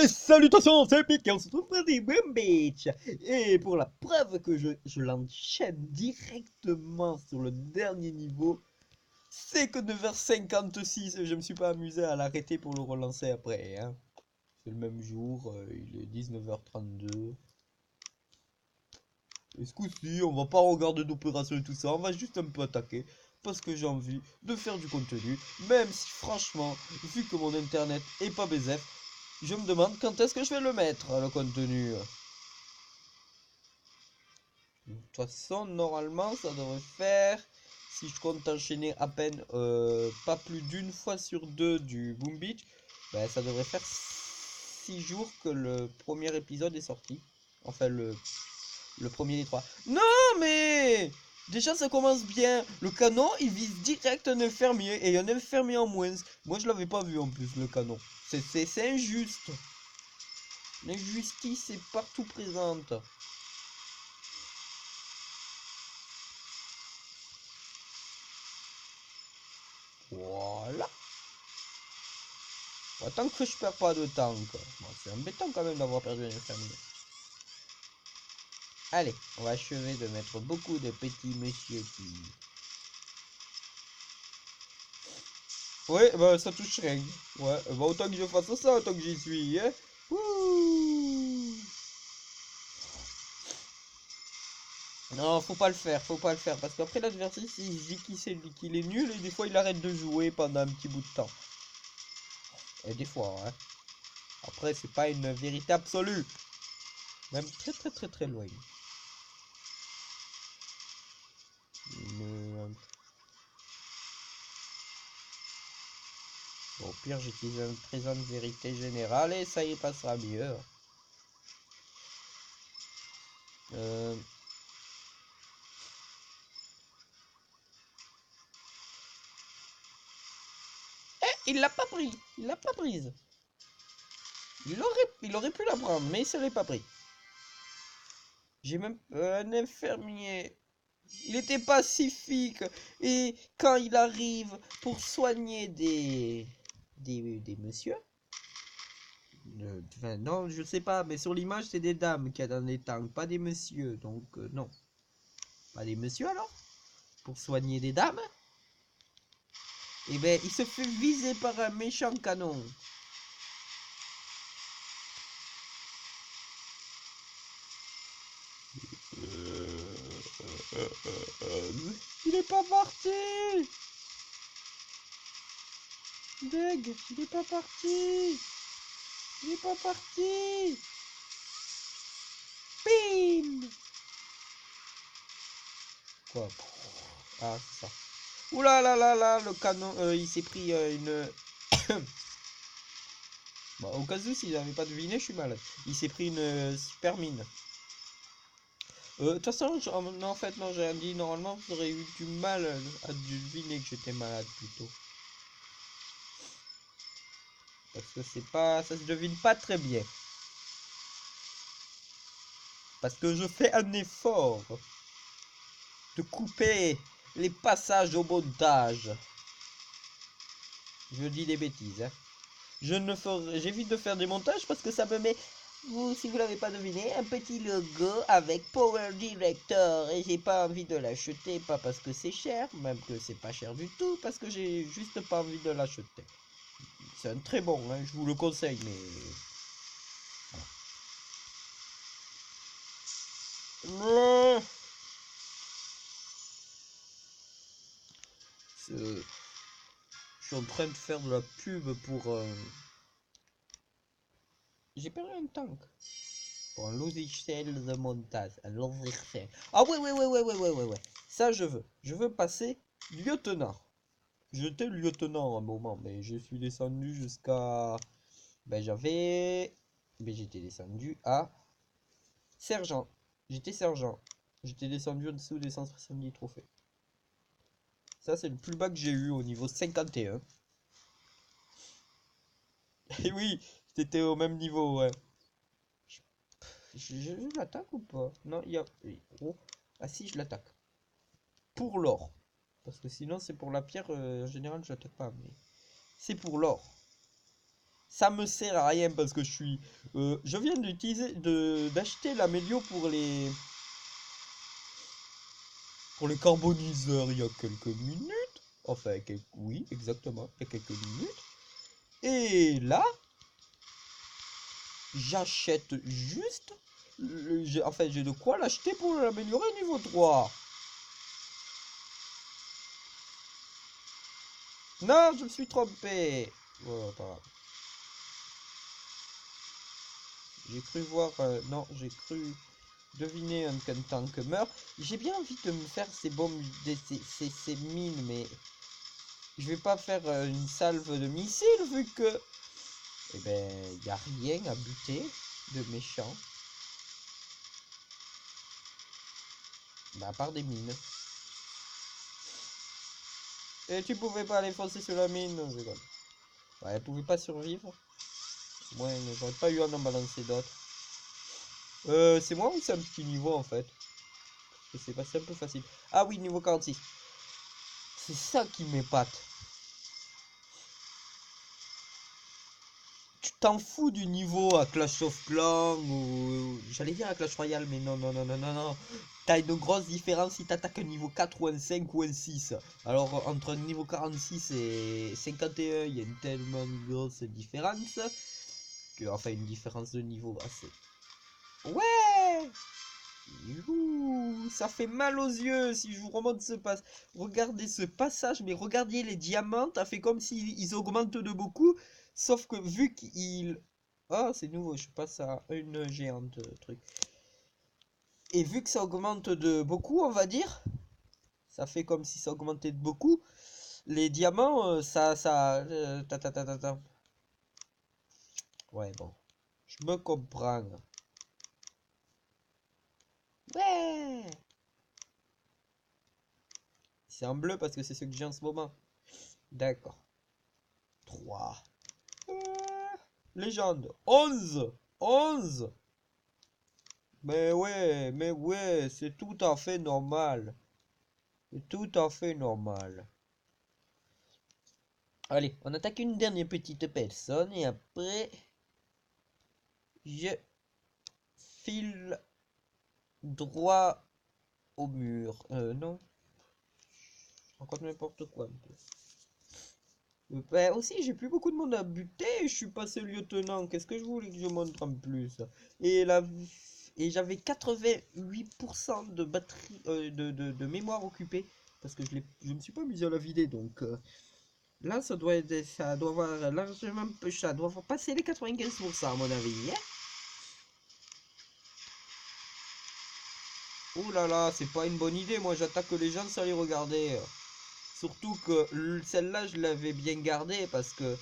Et salutations, c'est Pic et on se retrouve pour des Boom Beach. Et pour la preuve que je l'enchaîne directement sur le dernier niveau, c'est que 9h56, je me suis pas amusé à l'arrêter pour le relancer après. Hein. C'est le même jour, il est 19h32. Et ce coup-ci, on va pas regarder d'opération et tout ça, on va juste un peu attaquer. Parce que j'ai envie de faire du contenu. Même si franchement, vu que mon internet est pas BZF, je me demande quand est-ce que je vais le mettre, le contenu. De toute façon, normalement, ça devrait faire, si je compte enchaîner à peine pas plus d'une fois sur deux du Boom Beach, ben, ça devrait faire 6 jours que le premier épisode est sorti. Enfin, le premier des trois. Non, mais déjà, ça commence bien. Le canon, il vise direct un infirmier et un infirmier en moins. Moi, je l'avais pas vu en plus, le canon. C'est injuste. L'injustice est partout présente. Voilà. Bon, tant que je perds pas de temps, quoi. Bon, c'est embêtant quand même d'avoir perdu un infirmier. Allez, on va achever de mettre beaucoup de petits messieurs qui... Ouais, bah ça touche rien. Ouais, bah autant que je fasse ça, autant que j'y suis, hein. Ouh. Non, faut pas le faire, faut pas le faire. Parce qu'après l'adversaire, s'il se dit qu'il est nul, et des fois il arrête de jouer pendant un petit bout de temps. Et des fois, hein. Après, c'est pas une vérité absolue. Même très très très très loin. Mais, au pire, j'utilise un présent de vérité générale et ça y passera mieux. Euh... Il l'a pas pris. Il l'a pas prise. Il aurait pu la prendre, mais il serait pas pris. J'ai même un infirmier. Il était pacifique. Et quand il arrive pour soigner des messieurs. Enfin, non, je sais pas, mais sur l'image, c'est des dames qu'il y a dans les tanks, pas des messieurs. Donc, non. Pas des messieurs alors? Pour soigner des dames? Et ben, il se fait viser par un méchant canon. Il est pas parti. Deg, il est pas parti. Il est pas parti. Bim. Quoi? Ah, c'est ça. Ouh là là là là, le canon, il s'est pris une... Bon, au cas où, s'il n'avait pas deviné, je suis malade. Il s'est pris une super mine. De toute façon, non, en fait, non, j'ai rien dit. Normalement, vous aurez eu du mal à deviner que j'étais malade, plutôt. Parce que c'est pas... ça se devine pas très bien. Parce que je fais un effort de couper les passages au montage. Je dis des bêtises, hein. J'évite de faire des montages parce que ça me met, si vous l'avez pas deviné, un petit logo avec Power Director et j'ai pas envie de l'acheter, pas parce que c'est cher, même que c'est pas cher du tout, parce que j'ai juste pas envie de l'acheter. C'est un très bon, hein, je vous le conseille, mais... Voilà. Je suis en train de faire de la pub pour... J'ai perdu un tank. Pour un logiciel de montage. Un logiciel. Ah ouais, ouais, ouais, ouais, ouais, ouais, ouais, ouais. Ça, je veux. Je veux passer lieutenant. J'étais lieutenant à un moment, mais je suis descendu jusqu'à... Ben, j'avais... Ben, j'étais descendu à... sergent. J'étais sergent. J'étais descendu en dessous des 170 trophées. Ça, c'est le plus bas que j'ai eu au niveau 51. Et oui, c'était au même niveau, ouais. Je l'attaque ou pas? Non, il y a... Oh. Ah si, je l'attaque. Pour l'or. Parce que sinon, c'est pour la pierre, en général, je l'attaque pas. Mais c'est pour l'or. Ça me sert à rien parce que je viens d'acheter l'amélio pour les carboniseurs il y a quelques minutes. Enfin, oui, exactement, il y a quelques minutes. Et là, j'achète juste... Enfin, j'ai de quoi l'acheter pour l'améliorer niveau 3. Non, je me suis trompé. Oh, pas grave. J'ai cru voir... non, j'ai cru deviner un tank meurt. J'ai bien envie de me faire ces bombes, ces mines, mais... Je vais pas faire une salve de missiles vu que... Eh ben, y a rien à buter de méchant. Bah, à part des mines. Et tu pouvais pas aller foncer sur la mine, non, je rigole. Ouais, elle pouvait pas survivre. Ouais, j'aurais pas eu à en balancer d'autres. C'est moi ou c'est un petit niveau en fait? Je sais pas, c'est un peu facile. Ah oui, niveau 46. C'est ça qui m'épate. Tu t'en fous du niveau à Clash of Clans ou... J'allais dire à Clash Royale, mais non, non, non, non, non, non. T'as une grosse différence si t'attaques un niveau 4 ou un 5 ou un 6. Alors, entre un niveau 46 et 51, il y a une tellement grosse différence. Que, enfin, une différence de niveau assez... Ouais! Youhou, ça fait mal aux yeux si je vous remonte ce passage. Regardez ce passage, mais regardez les diamants, ça fait comme s'ils augmentent de beaucoup. Sauf que vu qu'ils... Ah, c'est nouveau, je passe à une géante truc. Et vu que ça augmente de beaucoup, on va dire, ça fait comme si ça augmentait de beaucoup. Les diamants, ta. Ouais, bon, je me comprends. Ouais! C'est en bleu parce que c'est ce que j'ai en ce moment. D'accord. 3. Légende. 11. 11. Mais ouais, c'est tout à fait normal. C'est tout à fait normal. Allez, on attaque une dernière petite personne et après, je file droit au mur. Non. Je raconte n'importe quoi un peu. Ben aussi, j'ai plus beaucoup de monde à buter. Je suis passé lieutenant. Qu'est-ce que je voulais que je montre en plus? Et la et j'avais 88% de batterie de mémoire occupée parce que je me suis pas amusé à la vider. Donc là, ça doit avoir largement ça doit avoir passé les 95% à mon avis. Hein. Oh là là, c'est pas une bonne idée. Moi, j'attaque les gens sans les regarder. Surtout que celle-là, je l'avais bien gardée parce que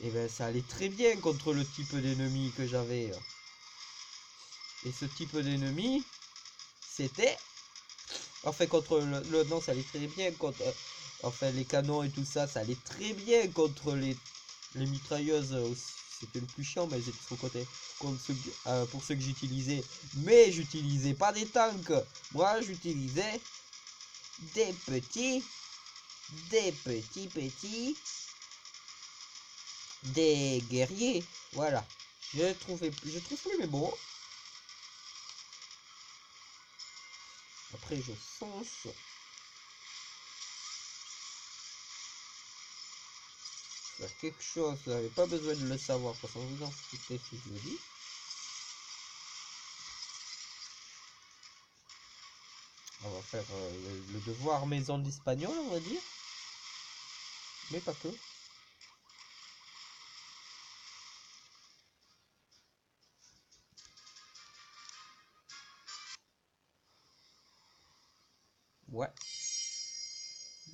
et ben ça allait très bien contre le type d'ennemi que j'avais. Et ce type d'ennemi, c'était... Enfin, contre non, ça allait très bien contre... enfin, les canons et tout ça, ça allait très bien contre les mitrailleuses. C'était le plus chiant, mais elles étaient sur le côté. Pour ceux que j'utilisais. Mais j'utilisais pas des tanks. Moi, j'utilisais des petits... Des petits... Des guerriers. Voilà. Je trouve plus mes mots. Après, je fonce. Faire quelque chose, vous n'avez pas besoin de le savoir, parce qu'on vous en foutez si je le dis. On va faire le devoir maison d'espagnol, on va dire. Mais pas que. Ouais.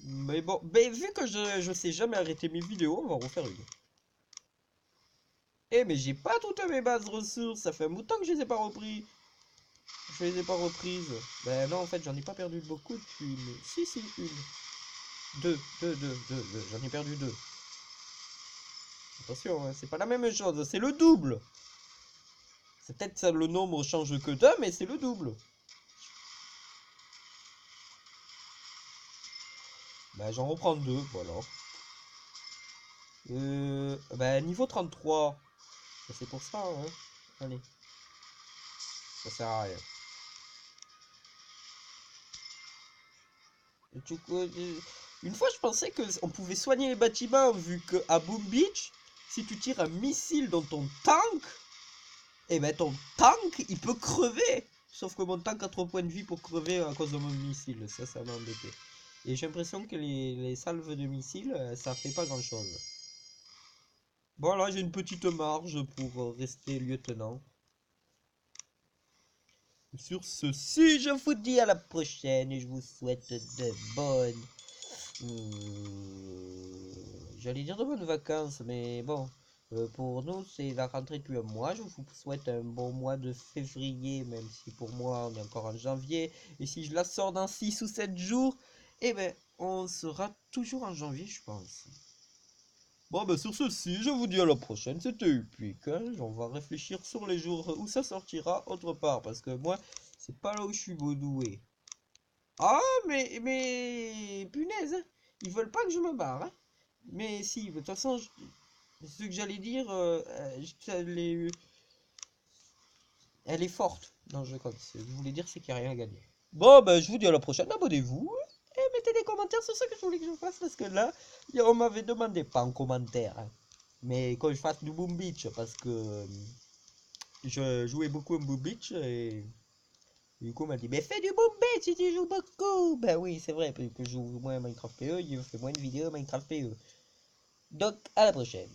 Mais bon, mais vu que je sais jamais arrêter mes vidéos, on va en refaire une. Eh mais j'ai pas toutes mes bases ressources, ça fait un bout de temps que je les ai pas repris. Je les ai pas reprises. Ben non, en fait, j'en ai pas perdu beaucoup depuis. Mais... Si, une. Deux. J'en ai perdu deux. Attention, hein, c'est pas la même chose, c'est le double. C'est peut-être ça, le nombre change que d'un, mais c'est le double. Bah j'en reprends deux, voilà. Bah, niveau 33. C'est pour ça, hein. Allez. Ça sert à rien. Une fois, je pensais que on pouvait soigner les bâtiments, vu que à Boom Beach, si tu tires un missile dans ton tank, et ben ton tank, il peut crever. Sauf que mon tank a 3 points de vie pour crever à cause de mon missile. Ça m'a embêté. Et j'ai l'impression que les salves de missiles, ça fait pas grand chose. Voilà, j'ai une petite marge pour rester lieutenant. Sur ceci, je vous dis à la prochaine et je vous souhaite de bonnes... J'allais dire de bonnes vacances, mais bon, pour nous, c'est la rentrée depuis un mois. Je vous souhaite un bon mois de février, même si pour moi, on est encore en janvier. Et si je la sors dans 6 ou 7 jours, eh ben, on sera toujours en janvier, je pense. Bon, ben sur ceci, je vous dis à la prochaine. C'était Upic, hein. On va réfléchir sur les jours où ça sortira autre part, parce que moi, c'est pas là où je suis beau doué. Ah, punaise, hein. Ils veulent pas que je me barre, hein. Mais si, de toute façon, ce que j'allais dire, elle est forte. Non, je compte. Ce que je voulais dire, c'est qu'il n'y a rien à gagner. Bon, ben, je vous dis à la prochaine. Abonnez-vous et mettez des commentaires sur ce que je voulais que je fasse, parce que là, on m'avait demandé, pas en commentaire, hein, mais quand je fasse du Boom Beach, parce que je jouais beaucoup au Boom Beach et du coup, on m'a dit, mais fais du Boom Beach si tu joues beaucoup. Ben oui, c'est vrai, parce que je joue moins à Minecraft PE, il fait moins de vidéos Minecraft PE. Donc, à la prochaine.